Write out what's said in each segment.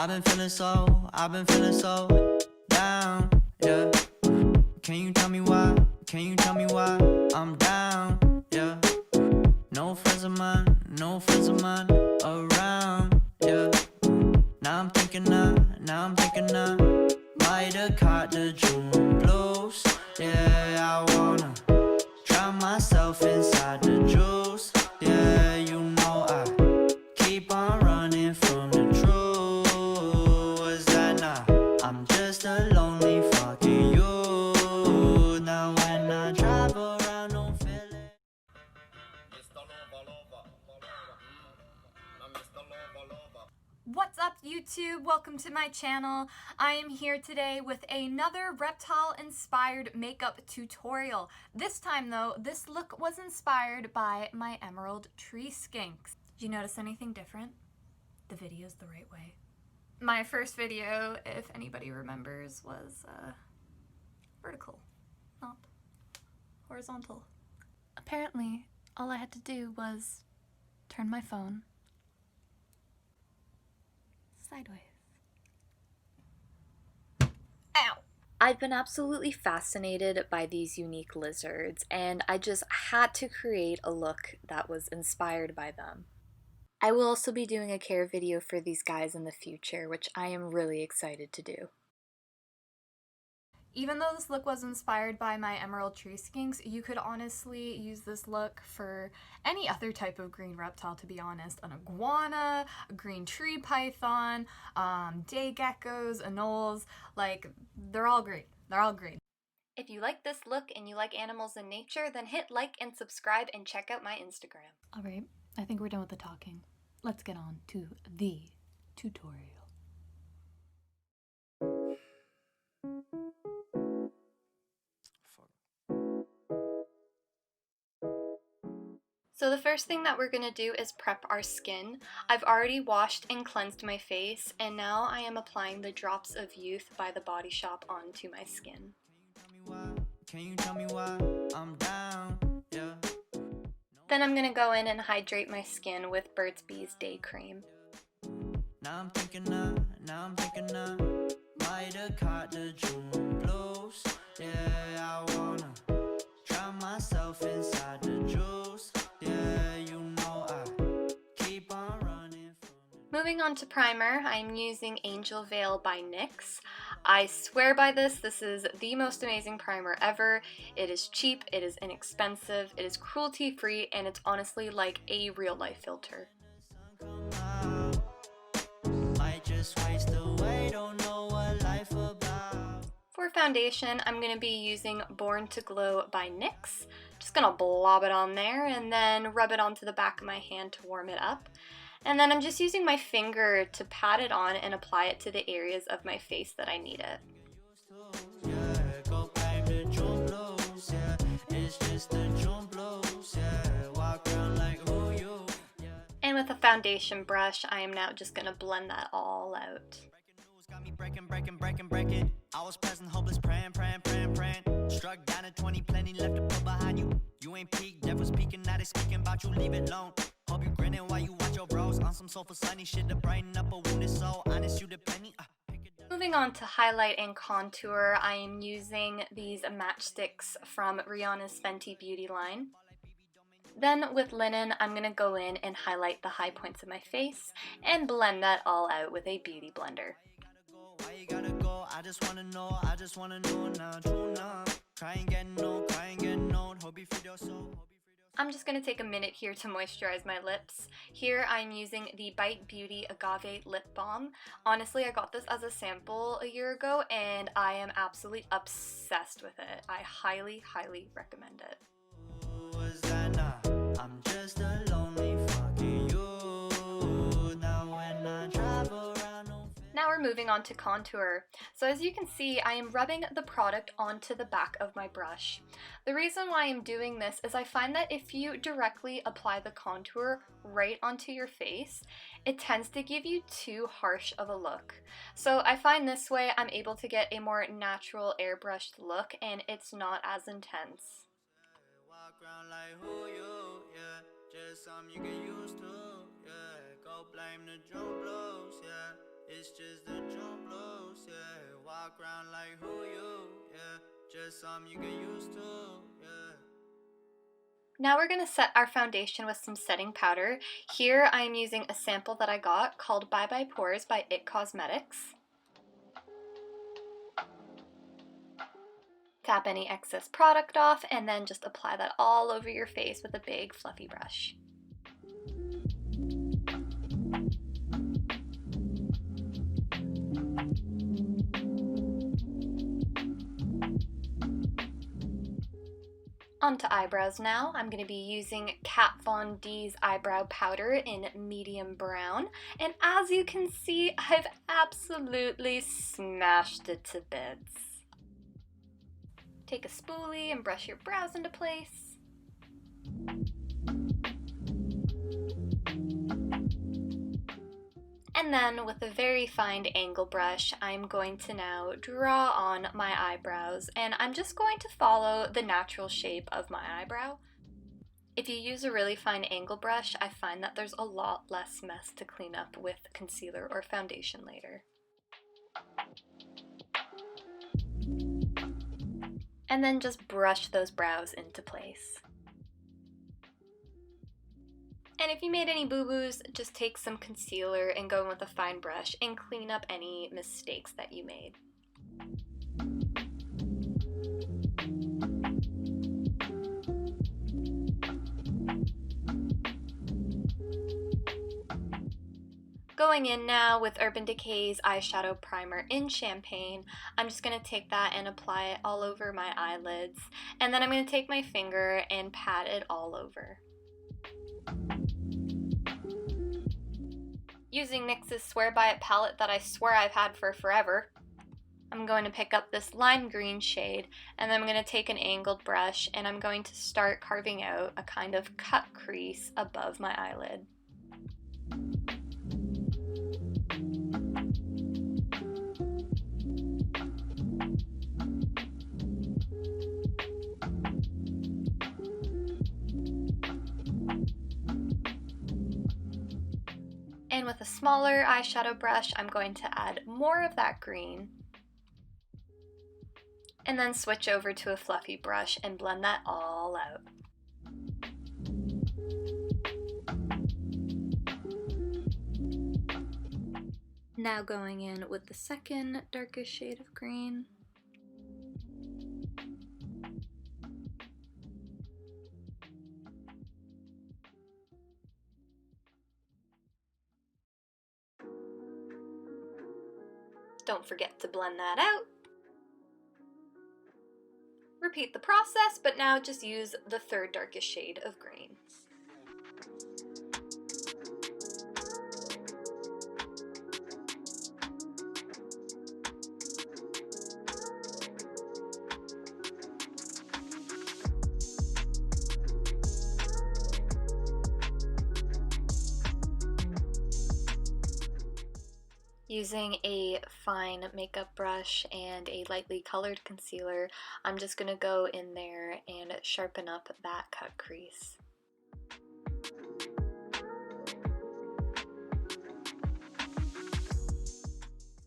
I've been feeling so down, yeah. Can you tell me why? Can you tell me why I'm down, yeah? No friends of mine, no friends of mine around, yeah. Now I'm thinking I might have caught the June blues, yeah. I wanna drown myself inside the juice, yeah. You know I keep on running from the truth. Was that not? I'm just a lonely fucking you. Now when I drive around, don't feel it. What's up, YouTube? Welcome to my channel. I am here today with another reptile-inspired makeup tutorial. This time, though, this look was inspired by my Emerald Tree Skinks. Did you notice anything different? The video's the right way. My first video, if anybody remembers, was vertical, not horizontal. Apparently, all I had to do was turn my phone sideways. Ow! I've been absolutely fascinated by these unique lizards, and I just had to create a look that was inspired by them. I will also be doing a care video for these guys in the future, which I am really excited to do. Even though this look was inspired by my Emerald Tree Skinks, you could honestly use this look for any other type of green reptile, to be honest. An iguana, a green tree python, day geckos, anoles, like, they're all great. They're all great. If you like this look and you like animals in nature, then hit like and subscribe and check out my Instagram. Alright, I think we're done with the talking. Let's get on to the tutorial. So the first thing that we're going to do is prep our skin. I've already washed and cleansed my face, and now I am applying the Drops of Youth by The Body Shop onto my skin. Then I'm going to go in and hydrate my skin with Burt's Bees Day Cream. Now I'm thinking might have caught the June blues. Yeah, I wanna drown myself inside the juice. Yeah, you know I keep on running from it. Moving on to primer, I'm using Angel Veil by NYX. I swear by this. This is the most amazing primer ever. It is cheap, it is inexpensive, it is cruelty-free, and it's honestly like a real-life filter. For foundation, I'm going to be using Born to Glow by NYX. Just going to blob it on there and then rub it onto the back of my hand to warm it up. And then I'm just using my finger to pat it on and apply it to the areas of my face that I need it. And with a foundation brush, I am now just going to blend that all out. I was present, hopeless, praying. Struck down at 20, plenty left to put behind you. You ain't peaked, never speaking, now they speaking about you, leave it alone. Hope you grinning while you watch your bros on some sofa sunny shit to brighten up a wounded soul. Honest, you the penny. Moving on to highlight and contour, I am using these matchsticks from Rihanna's Fenty Beauty line. Then with linen, I'm going to go in and highlight the high points of my face and blend that all out with a beauty blender. I just wanna know now, true now. I'm just going to take a minute here to moisturize my lips. Here I'm using the Bite Beauty Agave Lip Balm. Honestly, I got this as a sample a year ago and I am absolutely obsessed with it. I highly, highly recommend it. I'm just a lonely fucking you. Now when I travel around. Now we're moving on to contour. So as you can see, I am rubbing the product onto the back of my brush. The reason why I'm doing this is I find that if you directly apply the contour right onto your face, it tends to give you too harsh of a look. So I find this way I'm able to get a more natural airbrushed look and it's not as intense. Just something you get used to, yeah. Go blame the June blues, yeah. It's just the June blues, yeah. Walk around like who you, yeah. Just something you get used to, yeah. Now we're going to set our foundation with some setting powder. Here I am using a sample that I got called Bye Bye Pores by It Cosmetics. Tap any excess product off and then just apply that all over your face with a big fluffy brush. Onto eyebrows now. I'm going to be using Kat Von D's eyebrow powder in medium brown. And as you can see, I've absolutely smashed it to bits. Take a spoolie and brush your brows into place. And then with a very fine angle brush, I'm going to now draw on my eyebrows, and I'm just going to follow the natural shape of my eyebrow. If you use a really fine angle brush, I find that there's a lot less mess to clean up with concealer or foundation later. And then just brush those brows into place. And if you made any boo-boos, just take some concealer and go in with a fine brush and clean up any mistakes that you made. Going in now with Urban Decay's eyeshadow primer in Champagne, I'm just going to take that and apply it all over my eyelids, and then I'm going to take my finger and pat it all over. Using NYX's Swear By It palette that I swear I've had for forever, I'm going to pick up this lime green shade, and then I'm going to take an angled brush and I'm going to start carving out a kind of cut crease above my eyelid. And with a smaller eyeshadow brush, I'm going to add more of that green. And then switch over to a fluffy brush and blend that all out. Now going in with the second darkest shade of green. Don't forget to blend that out. Repeat the process, but now just use the third darkest shade of green. Using a fine makeup brush and a lightly colored concealer, I'm just going to go in there and sharpen up that cut crease.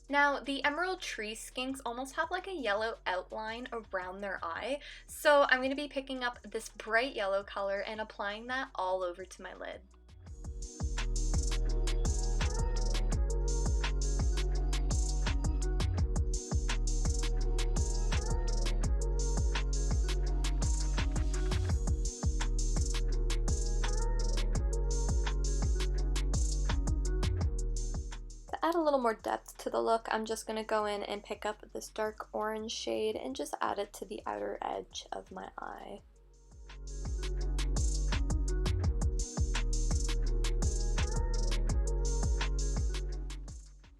Now, the Emerald Tree Skinks almost have like a yellow outline around their eye, so I'm going to be picking up this bright yellow color and applying that all over to my lid. Add a little more depth to the look, I'm just going to go in and pick up this dark orange shade and just add it to the outer edge of my eye.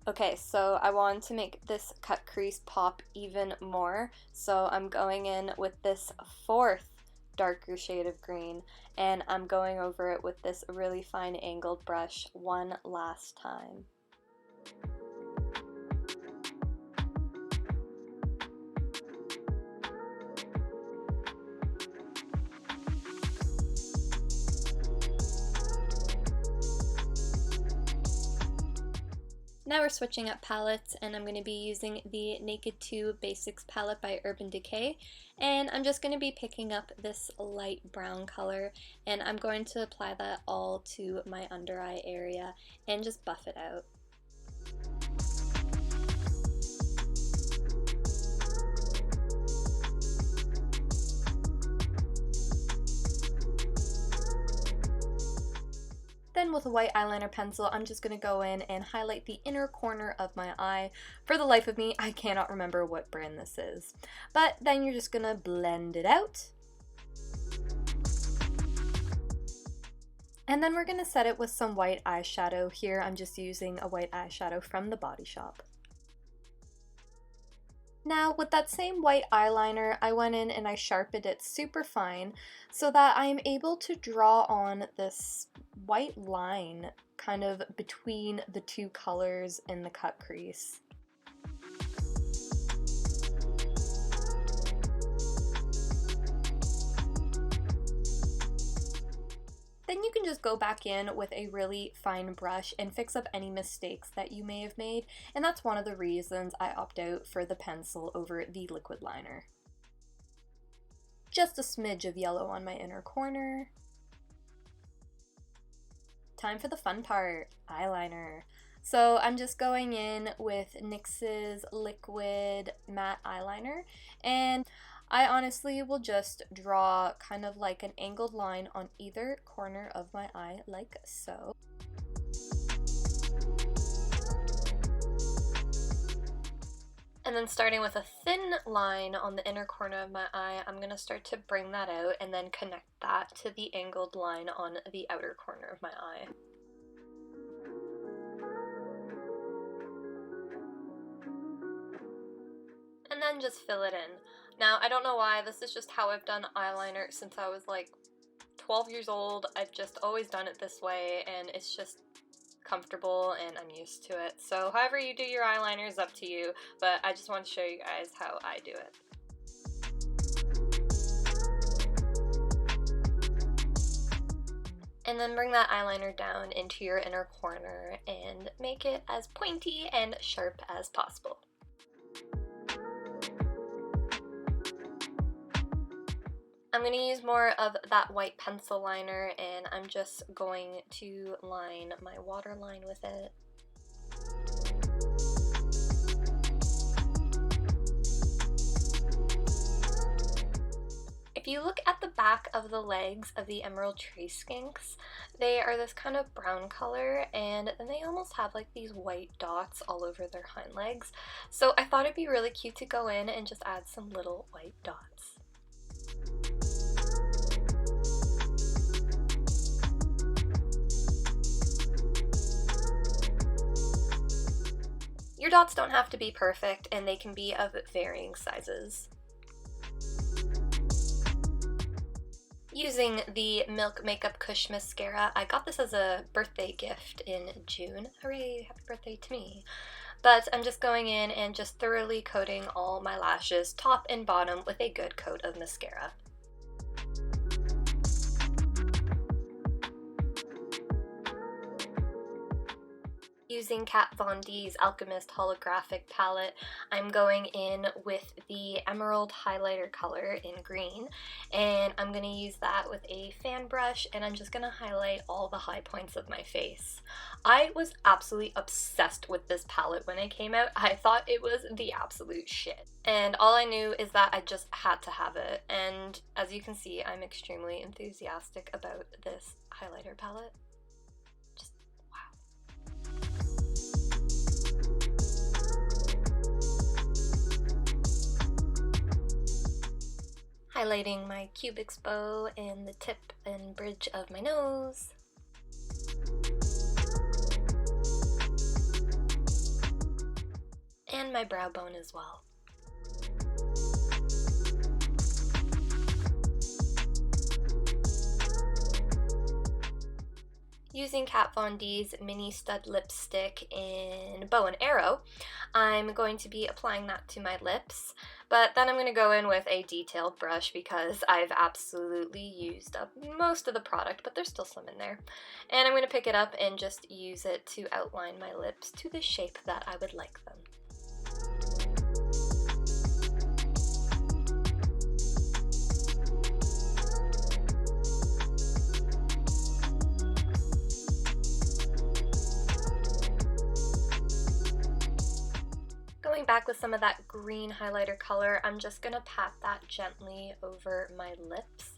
Okay, so I want to make this cut crease pop even more, so I'm going in with this fourth darker shade of green, and I'm going over it with this really fine angled brush one last time. Now we're switching up palettes, and I'm going to be using the Naked 2 Basics palette by Urban Decay, and I'm just going to be picking up this light brown color, and I'm going to apply that all to my under eye area and just buff it out. Then with a white eyeliner pencil, I'm just going to go in and highlight the inner corner of my eye. For the life of me, I cannot remember what brand this is. But then you're just going to blend it out. And then we're going to set it with some white eyeshadow. Here I'm just using a white eyeshadow from the Body Shop. Now with that same white eyeliner, I went in and I sharpened it super fine so that I am able to draw on this white line kind of between the two colors in the cut crease. Then you can just go back in with a really fine brush and fix up any mistakes that you may have made, and that's one of the reasons I opt out for the pencil over the liquid liner. Just a smidge of yellow on my inner corner. Time for the fun part, eyeliner. So I'm just going in with NYX's liquid matte eyeliner, and I honestly will just draw kind of like an angled line on either corner of my eye, like so. And then starting with a thin line on the inner corner of my eye, I'm going to start to bring that out and then connect that to the angled line on the outer corner of my eye. And then just fill it in. Now, I don't know why, this is just how I've done eyeliner since I was like 12 years old. I've just always done it this way, and it's just comfortable and I'm used to it. So however you do your eyeliner is up to you, but I just want to show you guys how I do it. And then bring that eyeliner down into your inner corner and make it as pointy and sharp as possible. I'm going to use more of that white pencil liner, and I'm just going to line my waterline with it. If you look at the back of the legs of the Emerald Tree Skinks, they are this kind of brown color, and then they almost have like these white dots all over their hind legs. So I thought it'd be really cute to go in and just add some little white dots. Your dots don't have to be perfect, and they can be of varying sizes. Using the Milk Makeup Kush Mascara, I got this as a birthday gift in June. Hooray, happy birthday to me. But I'm just going in and just thoroughly coating all my lashes, top and bottom, with a good coat of mascara. Using Kat Von D's Alchemist Holographic Palette, I'm going in with the Emerald highlighter color in green, and I'm going to use that with a fan brush, and I'm just going to highlight all the high points of my face. I was absolutely obsessed with this palette when it came out. I thought it was the absolute shit, and all I knew is that I just had to have it, and as you can see, I'm extremely enthusiastic about this highlighter palette. Highlighting my cubix bow and the tip and bridge of my nose. And my brow bone as well. Using Kat Von D's mini stud lipstick in Bow and Arrow, I'm going to be applying that to my lips, but then I'm going to go in with a detailed brush because I've absolutely used up most of the product, but there's still some in there. And I'm going to pick it up and just use it to outline my lips to the shape that I would like them. Going back with some of that green highlighter color, I'm just going to pat that gently over my lips.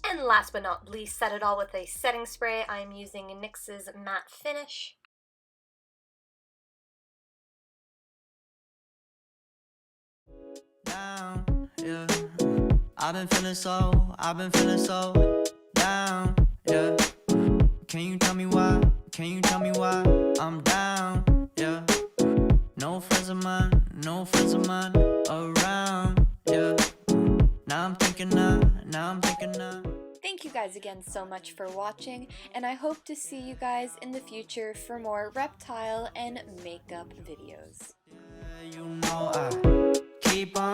And last but not least, set it all with a setting spray. I'm using NYX's Matte Finish. Down, yeah. I've been feeling so down, yeah. Can you tell me why? Can you tell me why I'm down, yeah. No friends of mine around, yeah. Now I'm thinking now. Thank you guys again so much for watching, and I hope to see you guys in the future for more reptile and makeup videos. Yeah, you know I keep on